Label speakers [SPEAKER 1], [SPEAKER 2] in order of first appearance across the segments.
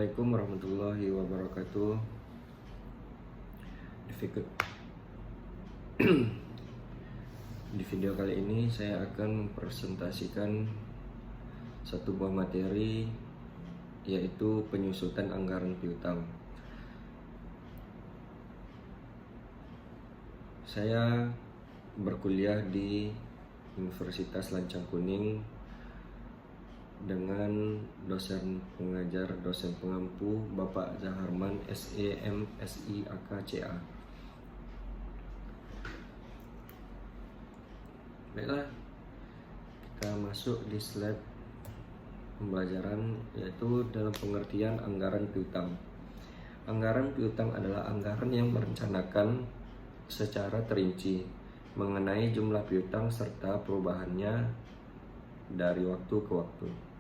[SPEAKER 1] Assalamualaikum warahmatullahi wabarakatuh. Di video kali ini saya akan mempresentasikan satu buah materi, yaitu penyusutan anggaran piutang. Saya berkuliah di Universitas Lancang Kuning dengan dosen pengampu Bapak Zaharman SEM SI AKCA. Baiklah, kita masuk di slide pembelajaran, yaitu dalam pengertian anggaran piutang. Anggaran piutang adalah anggaran yang merencanakan secara terinci mengenai jumlah piutang serta perubahannya dari waktu ke waktu.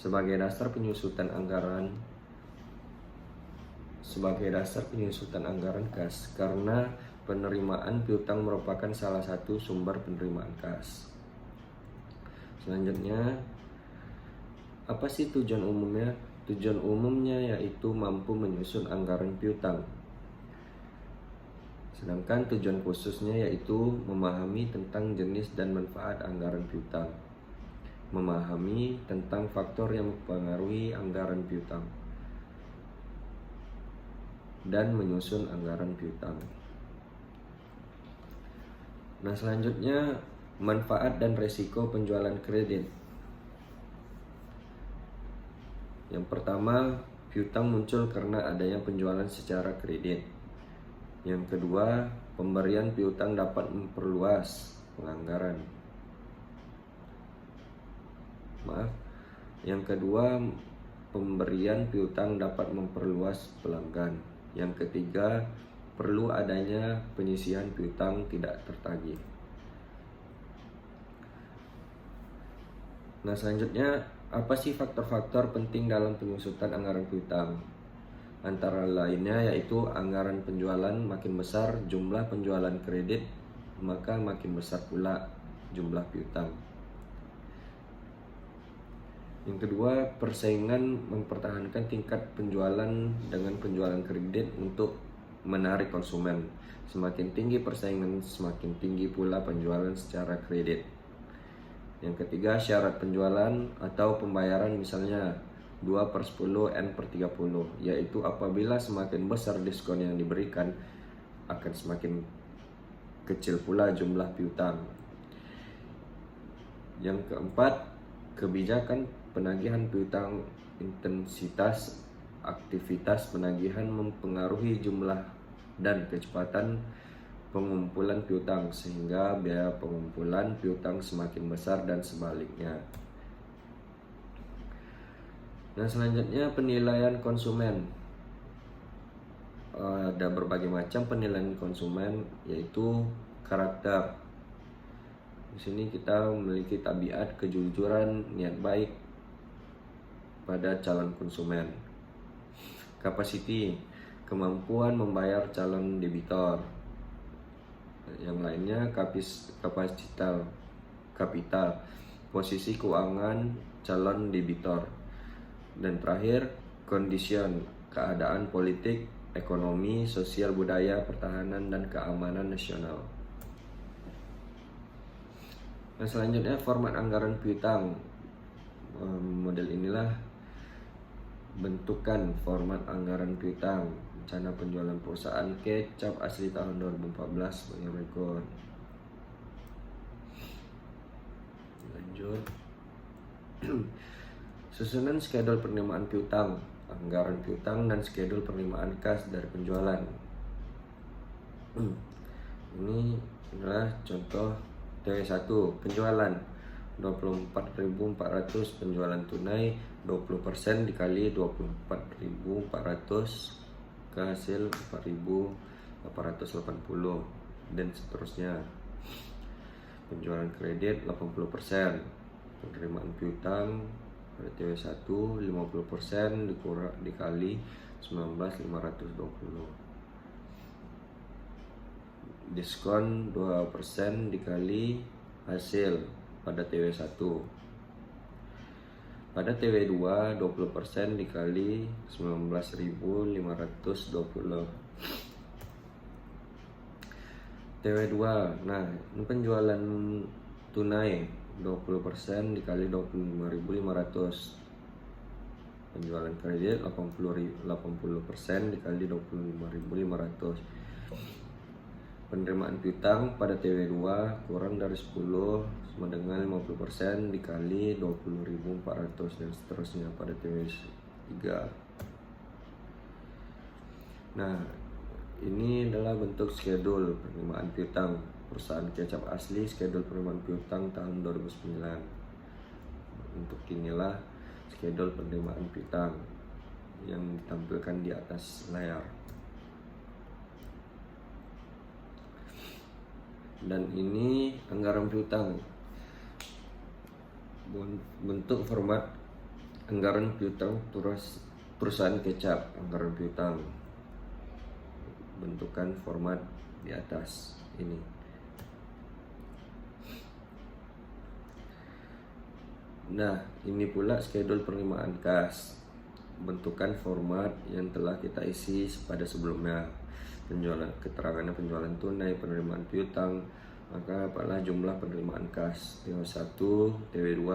[SPEAKER 1] Sebagai dasar penyusutan anggaran kas, karena penerimaan piutang merupakan salah satu sumber penerimaan kas. Selanjutnya, apa sih tujuan umumnya? Tujuan umumnya yaitu mampu menyusun anggaran piutang. Sedangkan tujuan khususnya yaitu memahami tentang jenis dan manfaat anggaran piutang, memahami tentang faktor yang mempengaruhi anggaran piutang, dan menyusun anggaran piutang. Nah, selanjutnya manfaat dan resiko penjualan kredit. Yang pertama, piutang muncul karena adanya penjualan secara kredit. Yang kedua, pemberian piutang dapat memperluas penganggaran. Yang kedua, pemberian piutang dapat memperluas pelanggan. Yang ketiga, perlu adanya penyisihan piutang tidak tertagih. Nah, selanjutnya, apa sih faktor-faktor penting dalam penyusutan anggaran piutang? Antara lainnya yaitu anggaran penjualan makin besar jumlah penjualan kredit, maka makin besar pula jumlah piutang. Yang kedua, persaingan mempertahankan tingkat penjualan dengan penjualan kredit untuk menarik konsumen. Semakin tinggi persaingan, semakin tinggi pula penjualan secara kredit. Yang ketiga, syarat penjualan atau pembayaran, misalnya 2/10 N/30, yaitu apabila semakin besar diskon yang diberikan, akan semakin kecil pula jumlah piutang. Yang keempat, kebijakan penagihan piutang. Intensitas aktivitas penagihan mempengaruhi jumlah dan kecepatan pengumpulan piutang, sehingga biaya pengumpulan piutang semakin besar dan sebaliknya. Nah, selanjutnya penilaian konsumen. Ada berbagai macam penilaian konsumen, yaitu karakter. Di sini kita memiliki tabiat, kejujuran, niat baik pada calon konsumen. Capacity, kemampuan membayar calon debitor. Yang lainnya kapital, posisi keuangan calon debitor. Dan terakhir, condition, keadaan politik, ekonomi, sosial, budaya, pertahanan, dan keamanan nasional. Nah, selanjutnya format anggaran piutang. Model inilah bentukan format anggaran piutang. Rencana penjualan perusahaan cap asli tahun 2014 sebagai berikut. Lanjut. Susunan skedul penerimaan piutang, anggaran piutang, dan skedul penerimaan kas dari penjualan. Ini adalah contoh TW1, penjualan 24.400, penjualan tunai 20% dikali 24.400 ke hasil 4.880, dan seterusnya. Penjualan kredit 80%, penerimaan piutang pada TW1 50% dikali 19.520, diskon 2% dikali hasil pada TW1. Pada TW2 20% dikali 19.520. TW2, nah ini penjualan tunai 20% dikali 25.500. Penjualan kredit 80% dikali 25.500. Penerimaan piutang pada TW2 kurang dari 10 sama dengan 50% dikali 20.400 dan seterusnya pada TW3. Nah, ini adalah bentuk schedule penerimaan piutang perusahaan kecap asli, schedule penerimaan piutang tahun 2009. Untuk inilah schedule penerimaan piutang yang ditampilkan di atas layar. Dan ini anggaran piutang, bentuk format anggaran piutang perusahaan kecap, anggaran piutang, bentukan format di atas ini. Nah, ini pula schedule penerimaan kas, bentukan format yang telah kita isi pada sebelumnya. Keterangannya penjualan tunai, penerimaan piutang, maka apalah jumlah penerimaan kas TW1, TW2,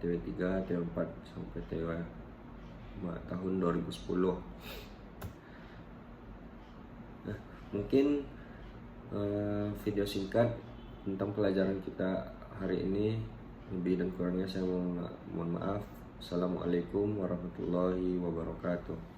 [SPEAKER 1] TW3, TW4 sampai TW5 tahun 2010. Nah, mungkin video singkat tentang pelajaran kita hari ini. Lebih dan kurangnya saya mohon maaf. Assalamualaikum warahmatullahi wabarakatuh.